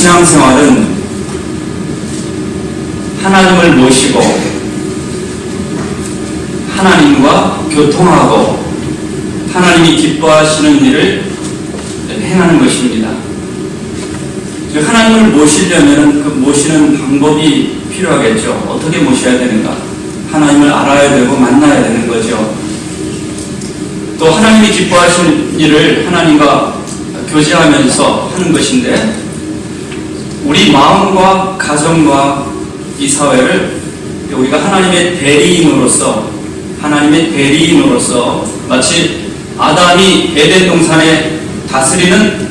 신앙생활은 하나님을 모시고 하나님과 교통하고 하나님이 기뻐하시는 일을 행하는 것입니다. 하나님을 모시려면 그 모시는 방법이 필요하겠죠. 어떻게 모셔야 되는가? 하나님을 알아야 되고 만나야 되는 거죠. 또 하나님이 기뻐하시는 일을 하나님과 교제하면서 하는 것인데, 우리 마음과 가정과 이 사회를 우리가 하나님의 대리인으로서 마치 아담이 에덴 동산에 다스리는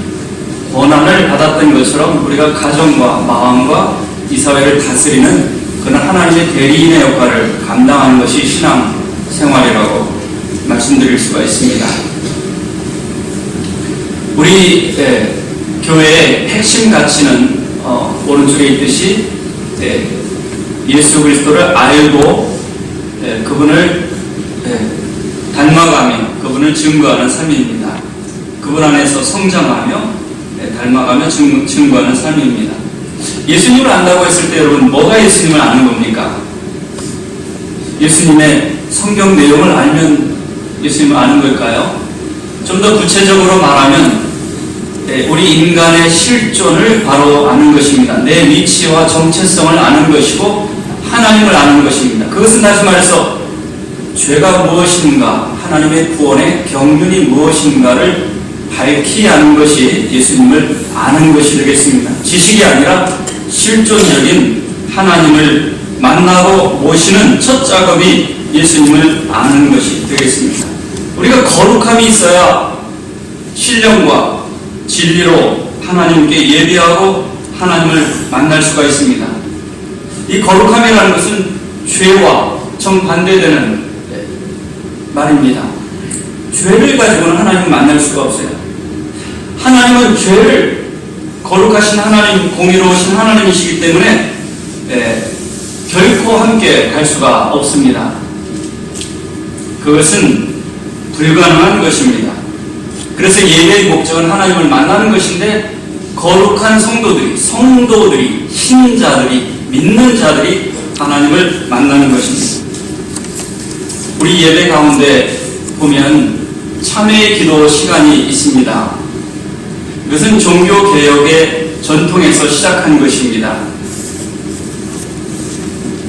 권한을 받았던 것처럼 우리가 가정과 마음과 이 사회를 다스리는 그런 하나님의 대리인의 역할을 감당하는 것이 신앙생활이라고 말씀드릴 수가 있습니다. 우리 교회의 핵심 가치는 오른쪽에 있듯이 예수 그리스도를 알고 그분을 닮아가며 그분을 증거하는 삶입니다. 그분 안에서 성장하며 닮아가며 증거하는 삶입니다. 예수님을 안다고 했을 때 여러분, 뭐가 예수님을 아는 겁니까? 예수님의 성경 내용을 알면 예수님을 아는 걸까요? 좀 더 구체적으로 말하면 우리 인간의 실존을 바로 아는 것입니다. 내 위치와 정체성을 아는 것이고 하나님을 아는 것입니다. 그것은 다시 말해서 죄가 무엇인가, 하나님의 구원의 경륜이 무엇인가를 밝히 아는 것이 예수님을 아는 것이 되겠습니다. 지식이 아니라 실존적인 하나님을 만나고 모시는 첫 작업이 예수님을 아는 것이 되겠습니다. 우리가 거룩함이 있어야 신령과 진리로 하나님께 예배하고 하나님을 만날 수가 있습니다. 이 거룩함이라는 것은 죄와 정반대되는 말입니다. 죄를 가지고는 하나님을 만날 수가 없어요. 하나님은 죄를, 거룩하신 하나님, 공의로우신 하나님이시기 때문에 결코 함께 갈 수가 없습니다. 그것은 불가능한 것입니다. 그래서 예배의 목적은 하나님을 만나는 것인데, 거룩한 성도들이, 신자들이, 믿는 자들이 하나님을 만나는 것입니다. 우리 예배 가운데 보면 참회의 기도 시간이 있습니다. 이것은 종교개혁의 전통에서 시작한 것입니다.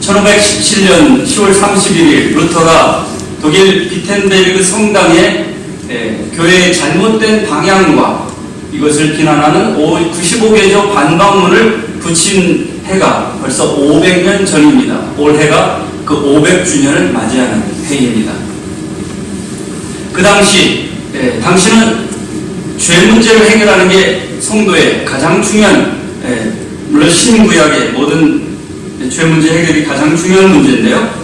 1517년 10월 31일 루터가 독일 비텐베르그 성당에 교회의 잘못된 방향과 이것을 비난하는 95개조 반박문을 붙인 해가 벌써 500년 전입니다. 올해가 그 500주년을 맞이하는 해입니다. 그 당시는 죄 문제를 해결하는 게 성도의 가장 중요한, 물론 신구약의 모든 죄 문제 해결이 가장 중요한 문제인데요.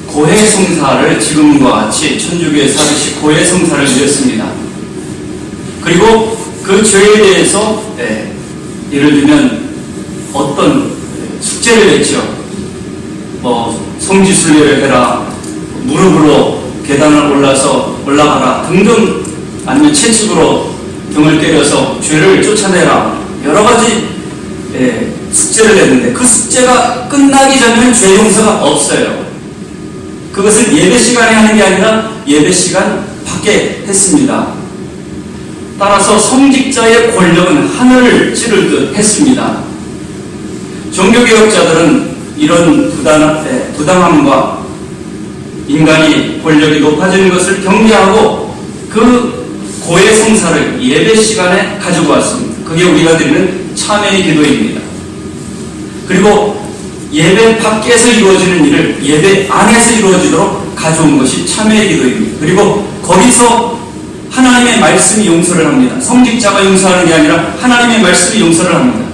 고해성사를 지금과 같이 천주교에서 하듯이 고해성사를 드렸습니다. 그리고 그 죄에 대해서 예를 들면 어떤 숙제를 했죠. 성지순례를 해라, 무릎으로 계단을 올라가라 등등, 아니면 채찍으로 등을 때려서 죄를 쫓아내라, 여러 가지 숙제를 했는데 그 숙제가 끝나기 전에는 죄 용서가 없어요. 그것은 예배 시간에 하는 게 아니라 예배 시간 밖에 했습니다. 따라서 성직자의 권력은 하늘을 찌를 듯 했습니다. 종교개혁자들은 이런 부당함과 인간이 권력이 높아지는 것을 경계하고 그 고해성사를 예배 시간에 가지고 왔습니다. 그게 우리가 드리는 참회의 기도입니다. 그리고 예배 밖에서 이루어지는 일을 예배 안에서 이루어지도록 가져온 것이 참회의 기도입니다. 그리고 거기서 하나님의 말씀이 용서를 합니다. 성직자가 용서하는 게 아니라 하나님의 말씀이 용서를 합니다.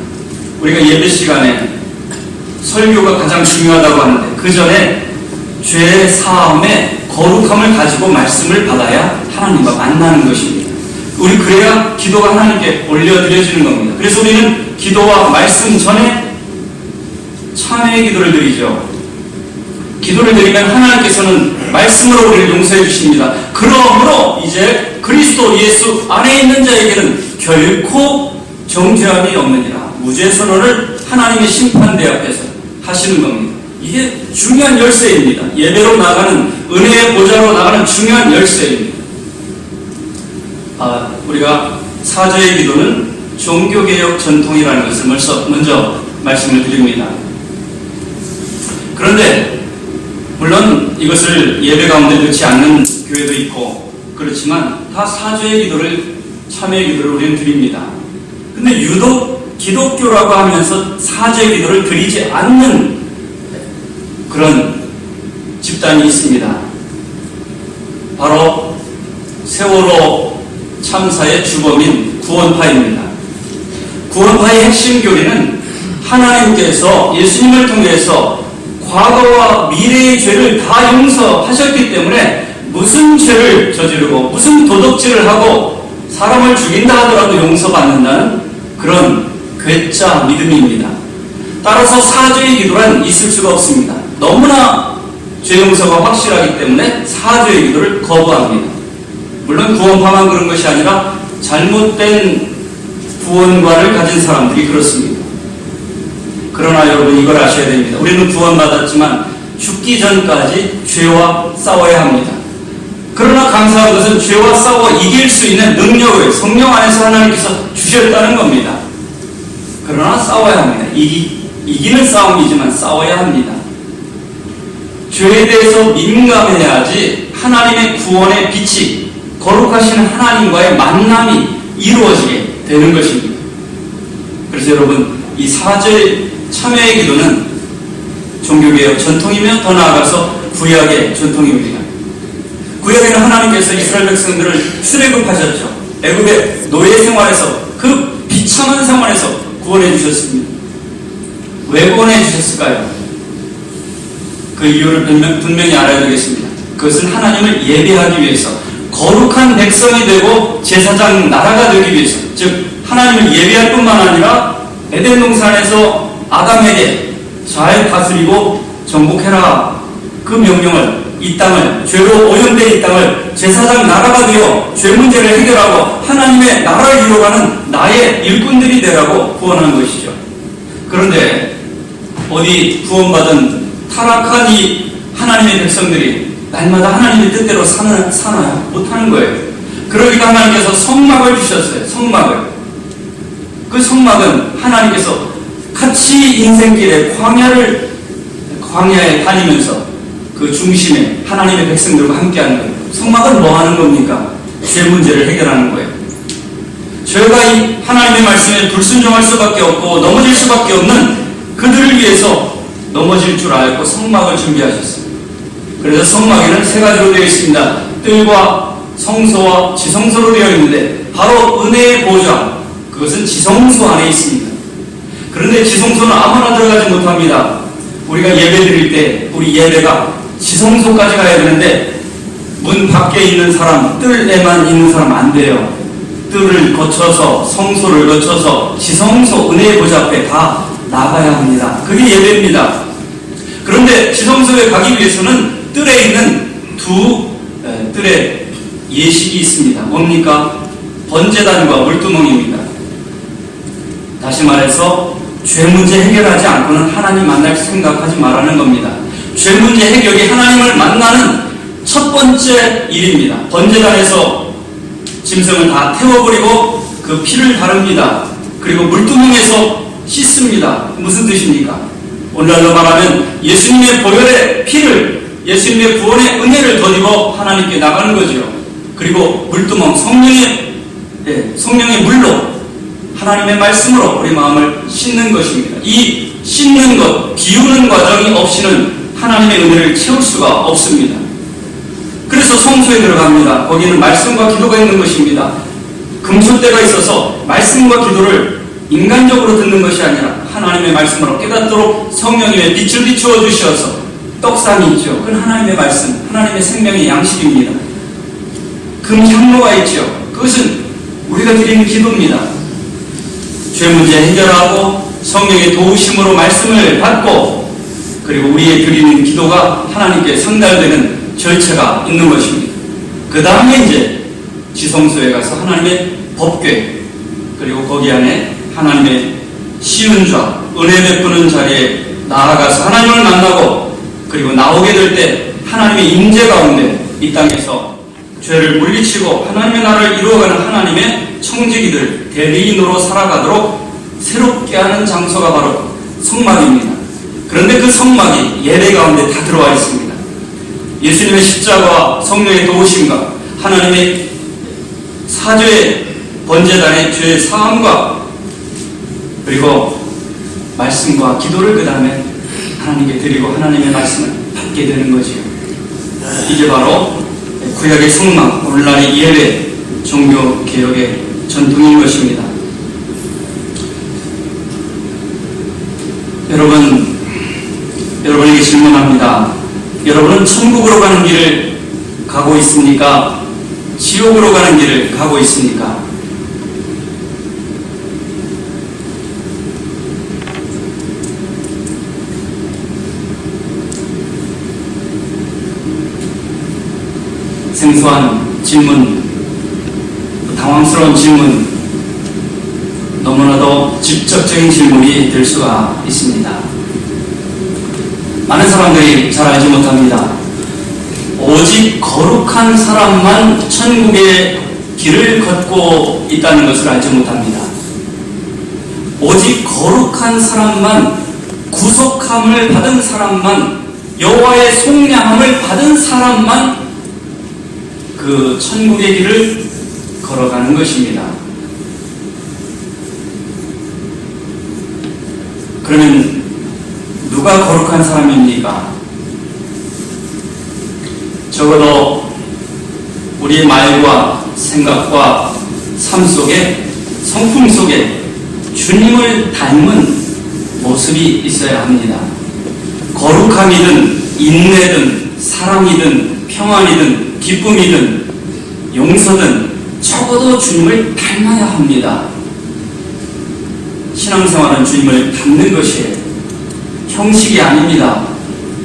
우리가 예배 시간에 설교가 가장 중요하다고 하는데, 그 전에 죄 사함의 거룩함을 가지고 말씀을 받아야 하나님과 만나는 것입니다. 우리 그래야 기도가 하나님께 올려드려지는 겁니다. 그래서 우리는 기도와 말씀 전에 참회의 기도를 드리죠. 기도를 드리면 하나님께서는 말씀으로 우리를 용서해 주십니다. 그러므로 이제 그리스도 예수 안에 있는 자에게는 결코 정죄함이 없느니라. 무죄 선언을 하나님의 심판대 앞에서 하시는 겁니다. 이게 중요한 열쇠입니다. 예배로 나가는, 은혜의 보좌로 나가는 중요한 열쇠입니다. 우리가 사죄의 기도는 종교개혁 전통이라는 것을 먼저 말씀을 드립니다. 그런데 물론 이것을 예배 가운데 넣지 않는 교회도 있고 그렇지만 다 사죄의 기도를, 참회의 기도를 우리는 드립니다. 근데 유독 기독교라고 하면서 사죄의 기도를 드리지 않는 그런 집단이 있습니다. 바로 세월호 참사의 주범인 구원파입니다. 구원파의 핵심 교리는 하나님께서 예수님을 통해서 과거와 미래의 죄를 다 용서하셨기 때문에 무슨 죄를 저지르고 무슨 도덕질을 하고 사람을 죽인다 하더라도 용서받는다는 그런 괴짜 믿음입니다. 따라서 사죄의 기도란 있을 수가 없습니다. 너무나 죄 용서가 확실하기 때문에 사죄의 기도를 거부합니다. 물론 구원파만 그런 것이 아니라 잘못된 구원관을 가진 사람들이 그렇습니다. 그러나 여러분 이걸 아셔야 됩니다. 우리는 구원받았지만 죽기 전까지 죄와 싸워야 합니다. 그러나 감사한 것은 죄와 싸워 이길 수 있는 능력을 성령 안에서 하나님께서 주셨다는 겁니다. 그러나 싸워야 합니다. 이기는 싸움이지만 싸워야 합니다. 죄에 대해서 민감해야지 하나님의 구원의 빛이, 거룩하신 하나님과의 만남이 이루어지게 되는 것입니다. 그래서 여러분, 이 사죄 참회의 기도는 종교개혁 전통이며 더 나아가서 구약의 전통입니다. 구약에는 하나님께서 이스라엘 백성들을 출애굽하셨죠. 애굽의 노예 생활에서, 그 비참한 생활에서 구원해 주셨습니다. 왜 구원해 주셨을까요? 그 이유를 분명히 알아야 되겠습니다. 그것은 하나님을 예배하기 위해서, 거룩한 백성이 되고 제사장 나라가 되기 위해서, 즉 하나님을 예배할 뿐만 아니라 에덴 동산에서 아담에게 잘 다스리고 정복해라, 그 명령을, 이 땅을, 죄로 오염된 이 땅을 제사장 나라가 되어 죄 문제를 해결하고 하나님의 나라를 이루어가는 나의 일꾼들이 되라고 구원한 것이죠. 그런데 어디 구원받은 타락한 이 하나님의 백성들이 날마다 하나님의 뜻대로 사나요? 못하는 거예요. 그러니까 하나님께서 성막을 주셨어요. 성막을. 그 성막은 하나님께서 같이 인생길에 광야에 다니면서 그 중심에 하나님의 백성들과 함께하는 거예요. 성막은 뭐 하는 겁니까? 죄 문제를 해결하는 거예요. 죄가 이 하나님의 말씀에 불순종할 수밖에 없고 넘어질 수밖에 없는 그들을 위해서 넘어질 줄 알고 성막을 준비하셨어요. 그래서 성막에는 세 가지로 되어 있습니다. 뜰과 성소와 지성소로 되어 있는데 바로 은혜의 보좌, 그것은 지성소 안에 있습니다. 그런데 지성소는 아무나 들어가지 못합니다. 우리가 예배 드릴 때 우리 예배가 지성소까지 가야 되는데 문 밖에 있는 사람, 뜰에만 있는 사람 안 돼요. 뜰을 거쳐서, 성소를 거쳐서 지성소, 은혜의 보좌 앞에 다 나가야 합니다. 그게 예배입니다. 그런데 지성소에 가기 위해서는 뜰에 있는 뜰에 예식이 있습니다. 뭡니까? 번제단과 물두멍입니다. 다시 말해서 죄 문제 해결하지 않고는 하나님 만날 생각하지 말라는 겁니다. 죄 문제 해결이 하나님을 만나는 첫 번째 일입니다. 번제단에서 짐승을 다 태워버리고 그 피를 바릅니다. 그리고 물두멍에서 씻습니다. 무슨 뜻입니까? 오늘날로 말하면 예수님의 보혈의 피를, 예수님의 구원의 은혜를 덧입어 하나님께 나가는 거죠. 그리고 물두멍, 성령의 물로 하나님의 말씀으로 우리 마음을 씻는 것입니다. 이 씻는 것, 비우는 과정이 없이는 하나님의 은혜를 채울 수가 없습니다. 그래서 성소에 들어갑니다. 거기는 말씀과 기도가 있는 것입니다. 금솥대가 있어서 말씀과 기도를 인간적으로 듣는 것이 아니라 하나님의 말씀으로 깨닫도록 성령님의 빛을 비추어 주셔서, 떡상이 있죠. 그건 하나님의 말씀, 하나님의 생명의 양식입니다. 금향로가 있죠. 그것은 우리가 드리는 기도입니다. 죄 문제 해결하고 성령의 도우심으로 말씀을 받고, 그리고 우리의 드리는 기도가 하나님께 상달되는 절차가 있는 것입니다. 그 다음에 이제 지성소에 가서 하나님의 법궤, 그리고 거기 안에 하나님의 시은좌, 은혜 베푸는 자리에 나아가서 하나님을 만나고 그리고 나오게 될 때 하나님의 임재 가운데 이 땅에서 죄를 물리치고 하나님의 나라를 이루어가는 하나님의 청지기들, 대리인으로 살아가도록 새롭게 하는 장소가 바로 성막입니다. 그런데 그 성막이 예배 가운데 다 들어와 있습니다. 예수님의 십자가와 성령의 도우심과 하나님의 사죄의 번제단의 죄의 사함과 그리고 말씀과 기도를 그 다음에 하나님께 드리고 하나님의 말씀을 받게 되는 거지요. 이게 바로 구약의 성막, 오늘날의 예배 종교 개혁의 전통인 것입니다. 여러분에게 질문합니다. 여러분은 천국으로 가는 길을 가고 있습니까? 지옥으로 가는 길을 가고 있습니까? 생소한 질문, 당황스러운 질문, 너무나도 직접적인 질문이 될 수가 있습니다. 많은 사람들이 잘 알지 못합니다. 오직 거룩한 사람만 천국의 길을 걷고 있다는 것을 알지 못합니다. 오직 거룩한 사람만, 구속함을 받은 사람만, 여호와의 속량함을 받은 사람만 그 천국의 길을 걸어가는 것입니다. 그러면 누가 거룩한 사람입니까? 적어도 우리의 말과 생각과 삶 속에, 성품 속에 주님을 닮은 모습이 있어야 합니다. 거룩함이든 인내든 사랑이든 평안이든 기쁨이든 용서든 적어도 주님을 닮아야 합니다. 신앙생활은 주님을 닮는 것이에요. 형식이 아닙니다.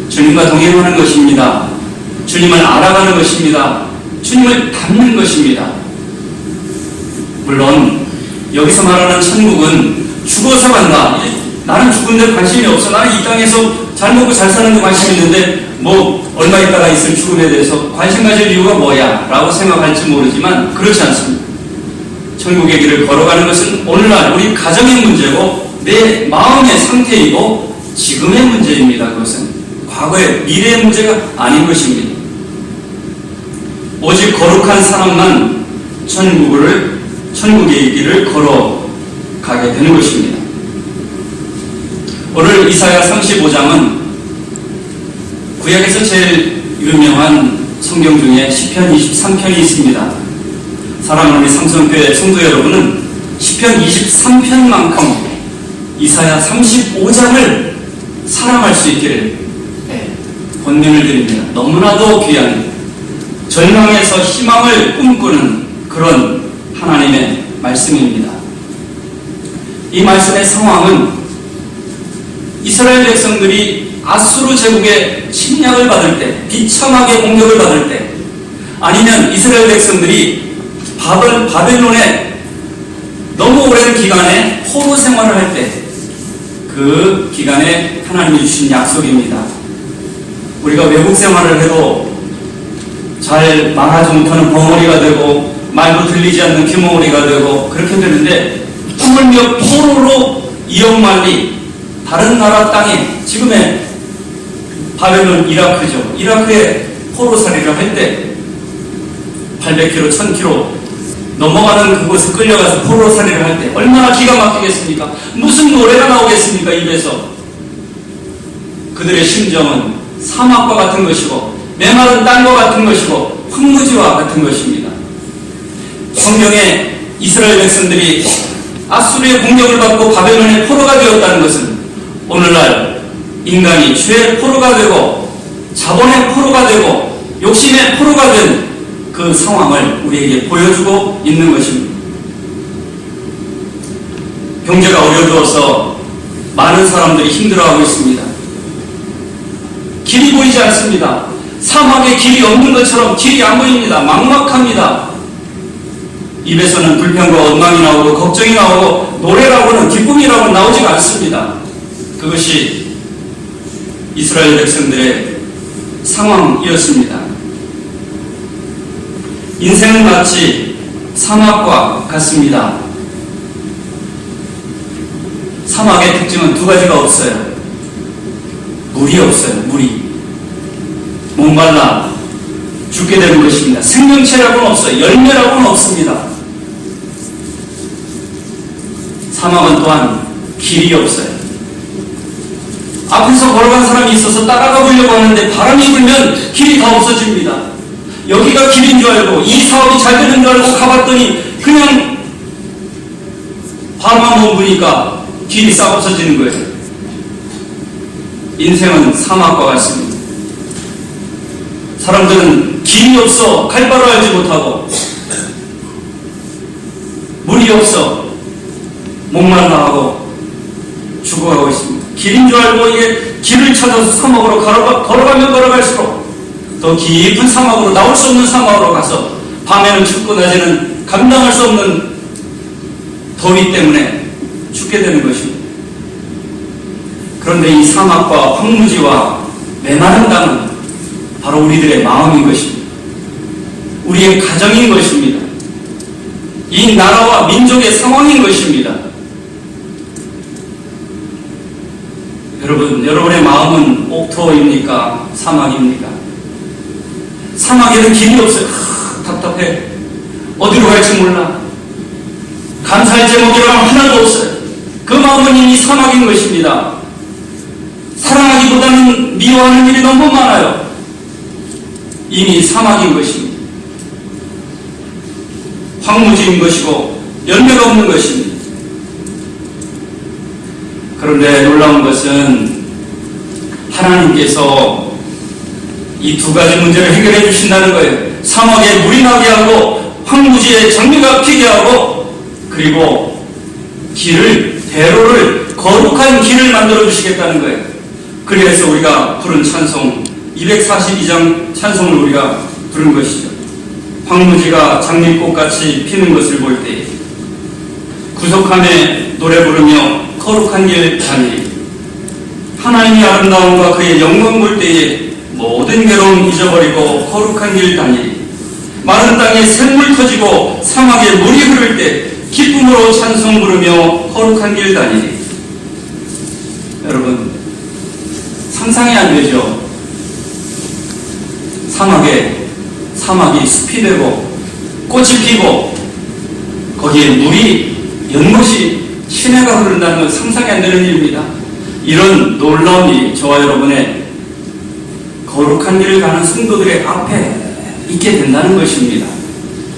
주님과 동행하는 것입니다. 주님을 알아가는 것입니다. 주님을 닮는 것입니다. 물론 여기서 말하는 천국은 죽어서 간다. 나는 죽은 데 관심이 없어. 나는 이 땅에서 잘 먹고 잘 사는 데 관심이 있는데 뭐 얼마 있다가 있을 죽음에 대해서 관심 가질 이유가 뭐야? 라고 생각할지 모르지만 그렇지 않습니다. 천국의 길을 걸어가는 것은 오늘날 우리 가정의 문제고 내 마음의 상태이고 지금의 문제입니다. 그것은 과거의 미래의 문제가 아닌 것입니다. 오직 거룩한 사람만 천국의 길을 걸어가게 되는 것입니다. 오늘 이사야 35장은 구약에서 제일 유명한 성경 중에 시편 23편이 있습니다. 사랑하는 우리 삼성교회 성도 여러분은 시편 23편만큼 이사야 35장을 사랑할 수 있기를 권면을 드립니다. 너무나도 귀한 절망에서 희망을 꿈꾸는 그런 하나님의 말씀입니다. 이 말씀의 상황은 이스라엘 백성들이 아수르 제국의 침략을 받을 때, 비참하게 공격을 받을 때, 아니면 이스라엘 백성들이 바벨론에 너무 오랜 기간에 포로 생활을 할 때, 그 기간에 하나님이 주신 약속입니다. 우리가 외국 생활을 해도 잘 말하지 못하는 벙어리가 되고 말도 들리지 않는 귀머거리가 되고 그렇게 되는데 하물며 포로로 이역만리 다른 나라 땅에 지금의 바벨론 이라크죠. 이라크에 포로살이를 할 때 800km, 1000km 넘어가는 그곳에 끌려가서 포로살이를 할 때 얼마나 기가 막히겠습니까? 무슨 노래가 나오겠습니까? 입에서. 그들의 심정은 사막과 같은 것이고 메마른 땅과 같은 것이고 황무지와 같은 것입니다. 성경에 이스라엘 백성들이 아수르의 공격을 받고 바벨론의 포로가 되었다는 것은 오늘날 인간이 죄의 포로가 되고 자본의 포로가 되고 욕심의 포로가 된 그 상황을 우리에게 보여주고 있는 것입니다. 경제가 어려워져서 많은 사람들이 힘들어하고 있습니다. 길이 보이지 않습니다. 사막에 길이 없는 것처럼 길이 안 보입니다. 막막합니다. 입에서는 불평과 원망이 나오고 걱정이 나오고 노래라고는 기쁨이라고는 나오지가 없습니다. 그것이 이스라엘 백성들의 상황이었습니다. 인생은 마치 사막과 같습니다. 사막의 특징은 두 가지가 없어요. 물이 없어요. 물이. 목말라 죽게 되는 것입니다. 생명체라고는 없어요. 열매라고는 없습니다. 사막은 또한 길이 없어요. 앞에서 걸어간 사람이 있어서 따라가 보려고 하는데 바람이 불면 길이 다 없어집니다. 여기가 길인 줄 알고 이 사업이 잘 되는 줄 알고 가봤더니 그냥 바람 한번 부니까 길이 싹 없어지는 거예요. 인생은 사막과 같습니다. 사람들은 길이 없어 갈 바를 알지 못하고 물이 없어 목말라하고 죽어가고 있습니다. 길인 줄 알고 이게 길을 찾아서 사막으로 걸어가면 걸어갈수록 더 깊은 사막으로 나올 수 없는 사막으로 가서 밤에는 춥고 낮에는 감당할 수 없는 더위 때문에 죽게 되는 것입니다. 그런데 이 사막과 황무지와 메마른 땅은 바로 우리들의 마음인 것입니다. 우리의 가정인 것입니다. 이 나라와 민족의 상황인 것입니다. 여러분, 여러분의 마음은 옥토입니까? 사막입니까? 사막에는 길이 없어요. 답답해. 어디로 갈지 몰라. 감사할 제목이라면 하나도 없어요. 그 마음은 이미 사막인 것입니다. 사랑하기보다는 미워하는 일이 너무 많아요. 이미 사막인 것입니다. 황무지인 것이고 열매가 없는 것입니다. 그런데 놀라운 것은 하나님께서 이 두 가지 문제를 해결해 주신다는 거예요. 사막에 물이 나게 하고 황무지에 장미가 피게 하고 그리고 길을 대로를 거룩한 길을 만들어 주시겠다는 거예요. 그래서 우리가 부른 찬송 242장 찬송을 우리가 부른 것이죠. 황무지가 장미꽃같이 피는 것을 볼 때 구속함에 노래 부르며 거룩한 길 다니리. 하나님의 아름다움과 그의 영광 볼 때에 모든 괴로움 잊어버리고 거룩한 길 다니리. 마른 땅에 샘물 터지고 사막에 물이 흐를 때 기쁨으로 찬송 부르며 거룩한 길 다니리. 여러분, 상상이 안 되죠? 사막이 숲이 되고 꽃이 피고 거기에 물이 연못이 시내가 흐른다는 건 상상이 안 되는 일입니다. 이런 놀라운 일이 저와 여러분의 거룩한 길을 가는 성도들의 앞에 있게 된다는 것입니다.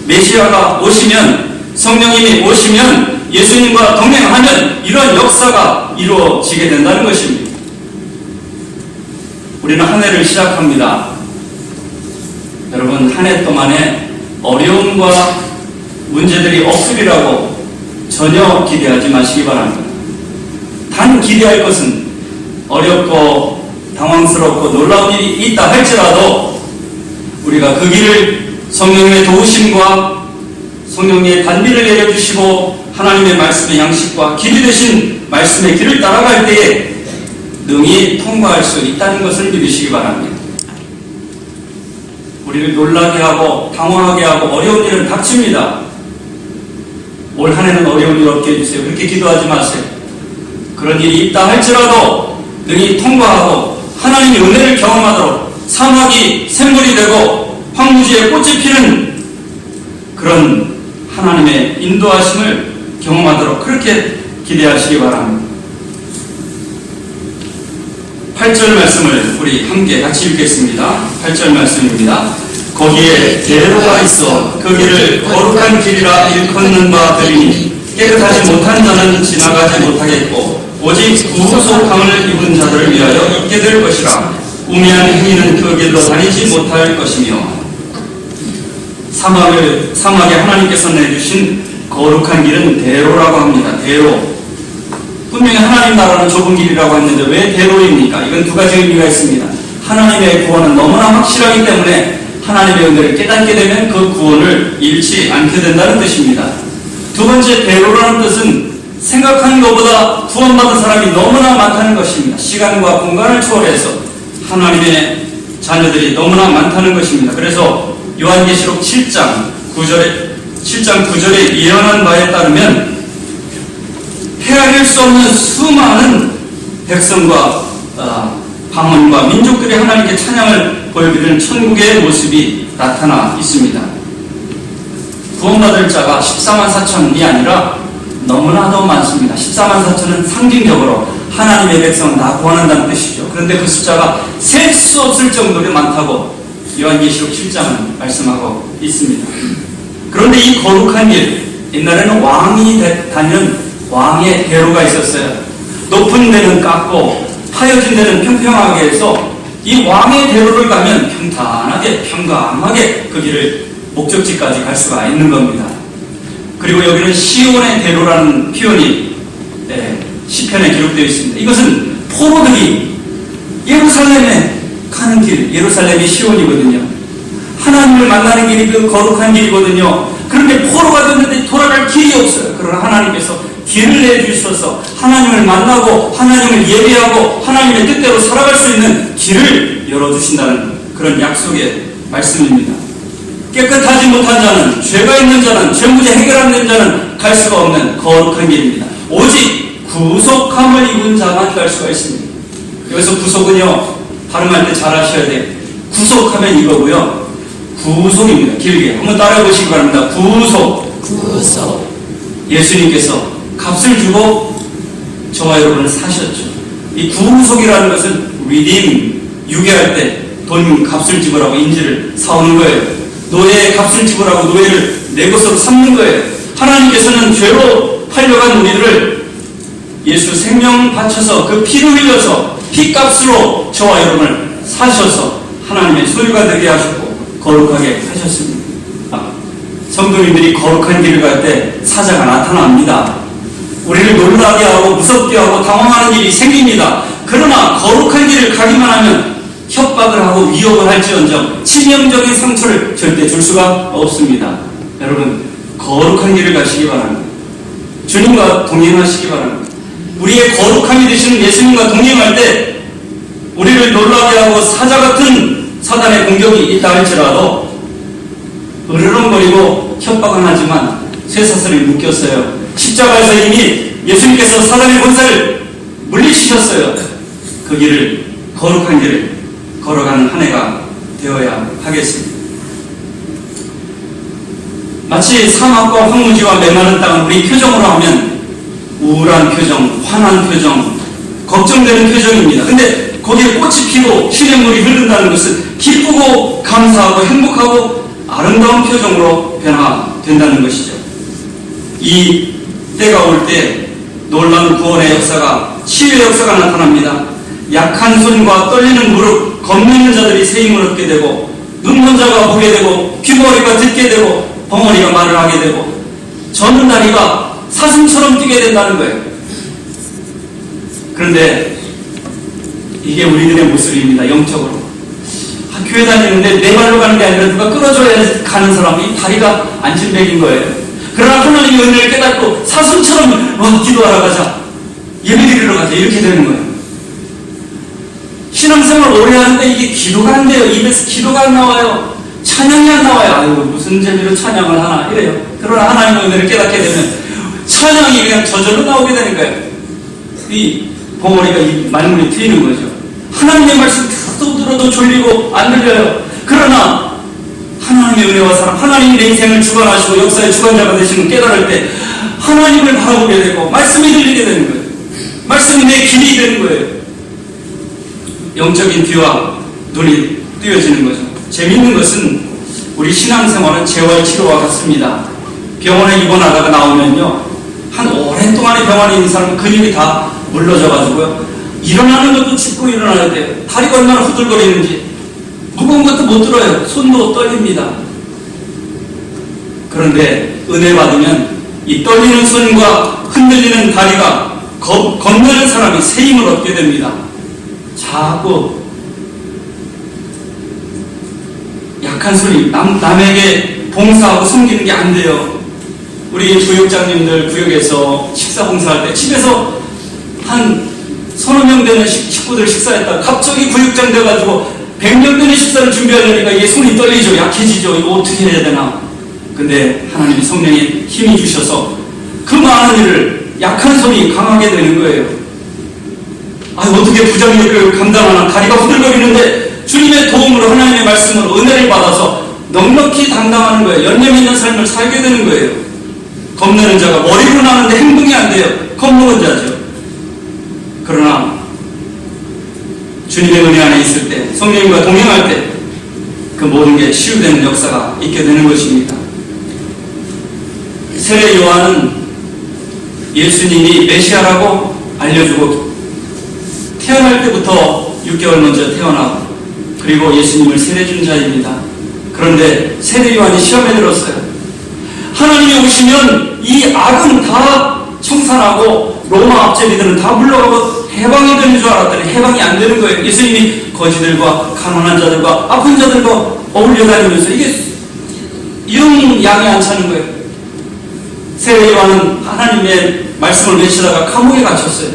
메시아가 오시면, 성령님이 오시면, 예수님과 동행하면 이런 역사가 이루어지게 된다는 것입니다. 우리는 한 해를 시작합니다. 여러분, 한 해 동안에 어려움과 문제들이 없으리라고 전혀 기대하지 마시기 바랍니다. 단 기대할 것은 어렵고 당황스럽고 놀라운 일이 있다 할지라도 우리가 그 길을 성령님의 도우심과 성령님의 단비를 내려주시고 하나님의 말씀의 양식과 길이 되신 말씀의 길을 따라갈 때에 능히 통과할 수 있다는 것을 믿으시기 바랍니다. 우리를 놀라게 하고 당황하게 하고 어려운 일은 닥칩니다. 올 한 해는 어려운 일 없게 해주세요. 그렇게 기도하지 마세요. 그런 일이 있다 할지라도 능히 통과하고 하나님의 은혜를 경험하도록 사막이 샘물이 되고 황무지에 꽃이 피는 그런 하나님의 인도하심을 경험하도록 그렇게 기대하시기 바랍니다. 8절 말씀을 우리 함께 같이 읽겠습니다. 8절 말씀입니다. 거기에 대로가 있어 그 길을 거룩한 길이라 일컫는 바 되리니 깨끗하지 못한 자는 지나가지 못하겠고 오직 구속함을 입은 자들을 위하여 있게 될 것이라. 우매한 행위는 그 길로 다니지 못할 것이며. 사막에 하나님께서 내주신 거룩한 길은 대로라고 합니다. 대로. 분명히 하나님 나라는 좁은 길이라고 했는데 왜 대로입니까? 이건 두 가지 의미가 있습니다. 하나님의 구원은 너무나 확실하기 때문에 하나님의 은혜를 깨닫게 되면 그 구원을 잃지 않게 된다는 뜻입니다. 두 번째, 대로라는 뜻은 생각하는 것보다 구원받은 사람이 너무나 많다는 것입니다. 시간과 공간을 초월해서 하나님의 자녀들이 너무나 많다는 것입니다. 그래서 요한계시록 7장 9절에 예언한 바에 따르면 헤아릴 수 없는 수많은 백성과 방언과 민족들이 하나님께 찬양을 보여드리는 천국의 모습이 나타나 있습니다. 구원받을 자가 14만 4천이 아니라 너무나도 많습니다. 14만 4천은 상징적으로 하나님의 백성을 다 구원한다는 뜻이죠. 그런데 그 숫자가 셀 수 없을 정도로 많다고 요한계시록 7장은 말씀하고 있습니다. 그런데 이 거룩한 길, 옛날에는 왕이 다니는 왕의 대로가 있었어요. 높은 데는 깎고 파여진 데는 평평하게 해서 이 왕의 대로를 가면 평탄하게 평강하게 그 길을 목적지까지 갈 수가 있는 겁니다. 그리고 여기는 시온의 대로라는 표현이 시편에 기록되어 있습니다. 이것은 포로들이 예루살렘에 가는 길, 예루살렘이 시온이거든요. 하나님을 만나는 길이 그 거룩한 길이거든요. 그런데 포로가 됐는데 돌아갈 길이 없어요. 그러나 하나님께서 길을 내주셔서 하나님을 만나고 하나님을 예배하고 하나님의 뜻대로 살아갈 수 있는 길을 열어주신다는 그런 약속의 말씀입니다. 깨끗하지 못한 자는, 죄가 있는 자는, 죄문제 해결 안 된 자는 갈 수가 없는 거룩한 길입니다. 오직 구속함을 입은 자만 갈 수가 있습니다. 여기서 구속은요, 발음할 때 잘 하셔야 돼요. 구속하면 이거고요. 구속입니다. 길게 한번 따라해 보시기 바랍니다. 구속. 예수님께서 값을 주고 저와 여러분을 사셨죠. 이 구속이라는 것은 redeem, 유괴할 때 돈 값을 지불하고 인지를 사오는 거예요. 노예의 값을 지불하고 노예를 내 것으로 삼는 거예요. 하나님께서는 죄로 팔려간 우리들을 예수 생명 바쳐서 그 피를 흘려서 피값으로 저와 여러분을 사셔서 하나님의 소유가 되게 하셨고 거룩하게 하셨습니다. 성도님들이 거룩한 길을 갈 때 사자가 나타납니다. 우리를 놀라게 하고 무섭게 하고 당황하는 일이 생깁니다. 그러나 거룩한 길을 가기만 하면 협박을 하고 위협을 할지언정 치명적인 상처를 절대 줄 수가 없습니다. 여러분, 거룩한 길을 가시기 바랍니다. 주님과 동행하시기 바랍니다. 우리의 거룩함이 되시는 예수님과 동행할 때 우리를 놀라게 하고 사자 같은 사단의 공격이 있다 할지라도 으르렁거리고 협박은 하지만 쇠사슬이 묶였어요. 십자가에서 이미 예수님께서 사단의 권세를 물리치셨어요. 그 길을, 거룩한 길을 걸어가는 한 해가 되어야 하겠습니다. 마치 사막과 황무지와 메마른 땅은 우리 표정으로 하면 우울한 표정, 화난 표정, 걱정되는 표정입니다. 근데 거기에 꽃이 피고 시냇물이 흐른다는 것은 기쁘고 감사하고 행복하고 아름다운 표정으로 변화된다는 것이죠. 이 때가 올 때 놀라운 구원의 역사가, 치유의 역사가 나타납니다. 약한 손과 떨리는 무릎, 겁내는 자들이 새 힘을 얻게 되고, 눈먼 자가 보게 되고, 귀머리가 듣게 되고, 벙어리가 말을 하게 되고, 젖는 다리가 사슴처럼 뛰게 된다는 거예요. 그런데 이게 우리들의 모습입니다. 영적으로. 교회 다니는데 내 발로 가는 게 아니라 누가 끌어줘야 가는 사람이 다리가 안진백인 거예요. 그러나 하나님의 은혜를 깨닫고 사슴처럼 기도하러 가자, 예배드리러 가자, 이렇게 되는 거예요. 신앙생활 오래 하는데 이게 기도가 안 돼요. 입에서 기도가 안 나와요. 찬양이 안 나와요. 아이고, 무슨 재미로 찬양을 하나, 이래요. 그러나 하나님의 은혜를 깨닫게 되면 찬양이 그냥 저절로 나오게 되는 거예요. 이 봉오리가 이 말문이 트이는 거죠. 하나님의 말씀 들어도 졸리고 안 들려요. 그러나 하나님의 은혜와 사랑, 하나님이 내 인생을 주관하시고 역사의 주관자가 되시는 깨달을 때 하나님을 바라보게 되고 말씀이 들리게 되는 거예요. 말씀이 내 길이 되는 거예요. 영적인 귀와 눈이 뜨여지는 거죠. 재밌는 것은 우리 신앙생활은 재활치료와 같습니다. 병원에 입원하다가 나오면요, 한 오랜 동안에 병원에 있는 사람은 근육이 다 물러져가지고요, 일어나는 것도 짚고 일어나야 돼요. 다리가 얼마나 후들거리는지. 무거운 것도 못 들어요. 손도 떨립니다. 그런데 은혜 받으면 이 떨리는 손과 흔들리는 다리가 걷는 사람이 새 힘을 얻게 됩니다. 자꾸 약한 소리, 남에게 봉사하고 섬기는 게 안 돼요. 우리 구역장님들 구역에서 식사 봉사할 때 집에서 한 서너 명 되는 식구들 식사했다가 갑자기 구역장 돼가지고 100명 되는 식사를 준비하려니까 이게 손이 떨리죠. 약해지죠. 이거 어떻게 해야 되나. 근데 하나님이 성령이 힘이 주셔서 그 많은 일을 약한 손이 강하게 되는 거예요. 어떻게 부장님을 감당하나. 다리가 후들거리는데 주님의 도움으로 하나님의 말씀으로 은혜를 받아서 넉넉히 감당하는 거예요. 열심 있는 삶을 살게 되는 거예요. 겁내는 자가 머리로 나는데 행동이 안 돼요. 겁먹은 자죠. 그러나 주님의 은혜 안에 있을 때, 성령님과 동행할 때 그 모든 게 치유되는 역사가 있게 되는 것입니다. 세례 요한은 예수님이 메시아라고 알려주고 태어날 때부터 6개월 먼저 태어나고 그리고 예수님을 세례 준 자입니다. 그런데 세례 요한이 시험에 들었어요. 하나님이 오시면 이 악은 다 청산하고 로마 압제비들은 다 물러가고 해방이 되는 줄 알았더니 해방이 안 되는 거예요. 예수님이 거지들과 가난한 자들과 아픈 자들과 어울려 다니면서 이게 영 양이 안 차는 거예요. 세례 요한은 하나님의 말씀을 외치다가 감옥에 갇혔어요.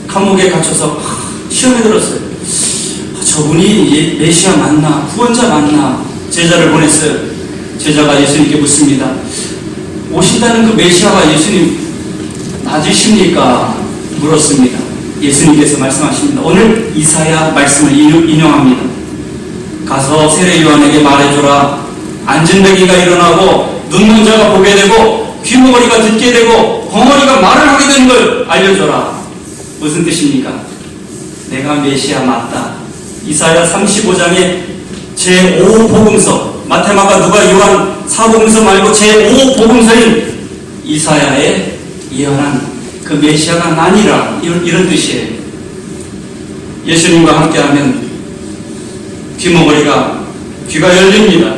감옥에 갇혀서 시험에 들었어요. 저분이 메시아 맞나? 구원자 맞나? 제자를 보냈어요. 제자가 예수님께 묻습니다. 오신다는 그 메시아가 예수님 맞으십니까? 물었습니다. 예수님께서 말씀하십니다. 오늘 이사야 말씀을 인용합니다. 가서 세례 요한에게 말해줘라. 안진뱅이가 일어나고 눈먼 자가 보게 되고 귀머거리가 듣게 되고 벙어리가 말을 하게 되는 걸 알려줘라. 무슨 뜻입니까? 내가 메시아 맞다. 이사야 35장의 제5복음서, 마태, 마가, 누가, 요한 4복음서 말고 제5복음서인 이사야에 예언한 그 메시아가 나니라, 이런 뜻이에요. 예수님과 함께하면 귀가 열립니다.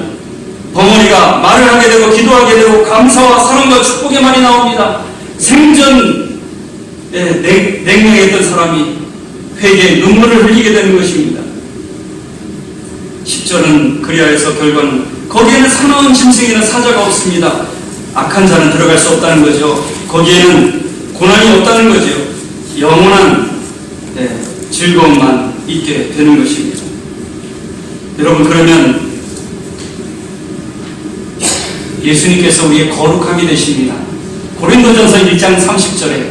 벙어리가 말을 하게 되고 기도하게 되고 감사와 사랑과 축복의 말이 나옵니다. 생전 냉랭했던 사람이 회개에 눈물을 흘리게 되는 것입니다. 10절은 그리하여서 결과는 거기에는 사나운 짐승이나 사자가 없습니다. 악한 자는 들어갈 수 없다는 거죠. 거기에는 고난이 없다는 거죠. 영원한 즐거움만 있게 되는 것입니다. 여러분, 그러면 예수님께서 우리의 거룩함이 되십니다. 고린도전서 1장 30절에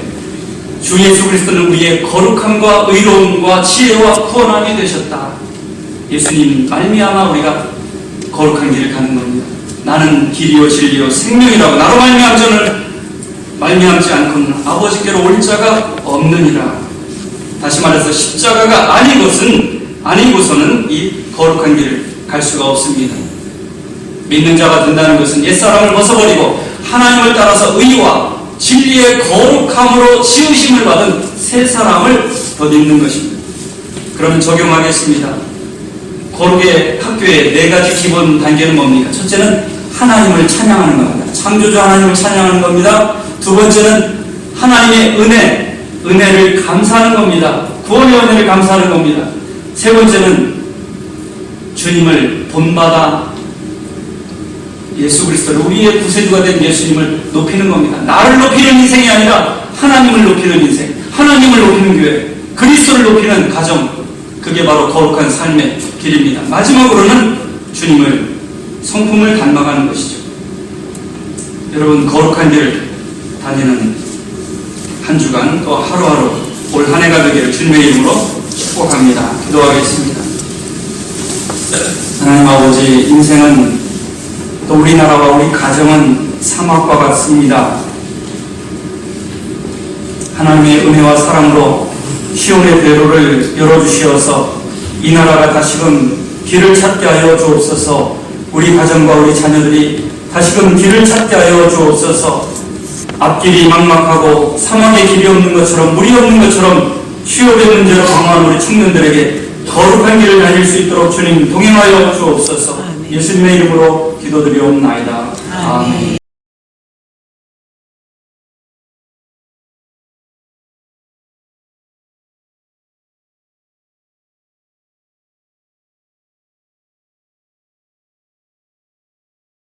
주 예수 그리스도는 우리의 거룩함과 의로움과 지혜와 구원함이 되셨다. 예수님 말미암아 우리가 거룩한 길을 가는 겁니다. 나는 길이요 진리요 생명이라고 나로 말미암지 않고는 아버지께로 올 자가 없느니라. 다시 말해서 십자가가 아니고서는 이 거룩한 길을 갈 수가 없습니다. 믿는 자가 된다는 것은 옛사람을 벗어버리고 하나님을 따라서 의와 진리의 거룩함으로 지으심을 받은 새 사람을 덧입는 것입니다. 그러면 적용하겠습니다. 거룩의 학교의 4가지 기본 단계는 뭡니까? 첫째는 하나님을 찬양하는 겁니다. 창조주 하나님을 찬양하는 겁니다. 두 번째는 하나님의 은혜를 감사하는 겁니다. 구원의 은혜를 감사하는 겁니다. 세 번째는 주님을 본받아 예수 그리스도를 우리의 구세주가 된 예수님을 높이는 겁니다. 나를 높이는 인생이 아니라 하나님을 높이는 인생, 하나님을 높이는 교회, 그리스도를 높이는 가정, 그게 바로 거룩한 삶의 길입니다. 마지막으로는 주님을, 성품을 닮아가는 것이죠. 여러분, 거룩한 길을 다니는 한 주간 또 하루하루 올 한 해가 되기를 주님의 이름으로 축복합니다. 기도하겠습니다. 하나님 아버지, 인생은 또 우리나라와 우리 가정은 사막과 같습니다. 하나님의 은혜와 사랑으로 시온의 대로를 열어주시어서 이 나라가 다시금 길을 찾게 하여 주옵소서. 우리 가정과 우리 자녀들이 다시금 길을 찾게 하여 주옵소서. 앞길이 막막하고 사막에 길이 없는 것처럼 물이 없는 것처럼 취업의 문제로 방황한 우리 청년들에게 거룩한 길을 다닐 수 있도록 주님 동행하여 주옵소서. 예수님의 이름으로 기도드리옵나이다. 아멘.